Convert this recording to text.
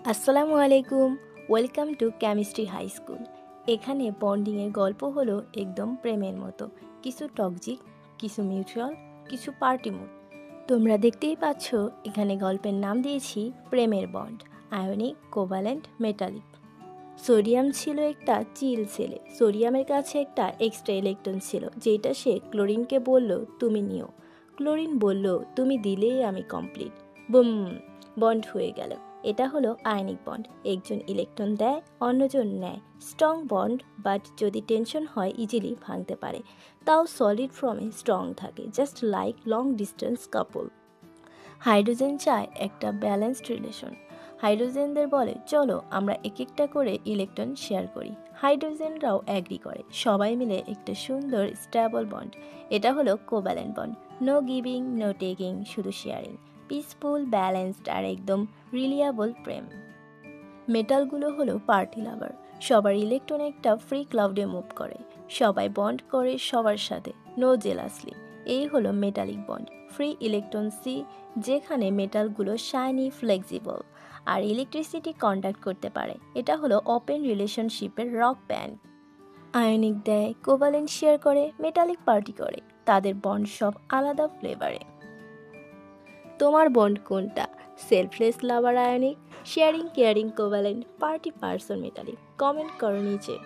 আসসালামু আলাইকুম। Welcome to chemistry high school. এখানে বন্ডিংয়ের গল্প হলো একদম প্রেমের মতো, কিছু টক্সিক, কিছু মিউচুয়াল, কিছু পার্টি মুড। তোমরা দেখতেই পাচ্ছ এখানে গল্পের নাম দিয়েছি প্রেমের bond, ionic, covalent, metallic. Sodium ছিল একটা চিল ছেলে। সোডিয়ামের কাছে একটা এক্সট্রা ইলেকট্রন ছিল, যেটা সে ক্লোরিনকে বলল তুমি নিও। ক্লোরিন বলল তুমি দিলেই আমি কমপ্লিট। বুম, বন্ড হয়ে গেল। এটা হলো আয়নিক বন্ড। একজন ইলেকট্রন দেয়, অন্যজন নেয়। স্ট্রং বন্ড, বাট যদি টেনশন হয় ইজিলি ভাঙতে পারে। তাও সলিড ফর্মে স্ট্রং থাকে, জাস্ট লাইক লং ডিস্টেন্স কাপল। হাইড্রোজেন চায় একটা ব্যালেন্সড রিলেশন। হাইড্রোজেনদের বলে চলো আমরা এক একটা করে ইলেকট্রন শেয়ার করি। হাইড্রোজেনরাও অ্যাগ্রি করে, সবাই মিলে একটা সুন্দর স্টেবল বন্ড। এটা হলো covalent bond. No giving, no taking, শুধু শেয়ারিং। পিসফুল, ব্যালেন্সড আর একদম রিলিয়াবল প্রেম। মেটালগুলো হলো পার্টি লাভার। সবার ইলেকট্রন একটা ফ্রি ক্লাউডে মুভ করে। সবাই বন্ড করে সবার সাথে, নো জেলাসলি। এই হলো metallic bond, free electron sea, যেখানে মেটালগুলো শাইনি, ফ্লেক্সিবল আর ইলেকট্রিসিটি কন্ডাক্ট করতে পারে। এটা হলো ওপেন রিলেশনশিপের রক ব্যান্ড। আয়নিক দেয়, কোভালেন্ট শেয়ার করে, মেটালিক পার্টি করে। তাদের বন্ড সব আলাদা ফ্লেভারে। তোমার বন্ড কোনটা? Selfless lover ionic, sharing caring covalent, party person metallic? Comment করো নিচে।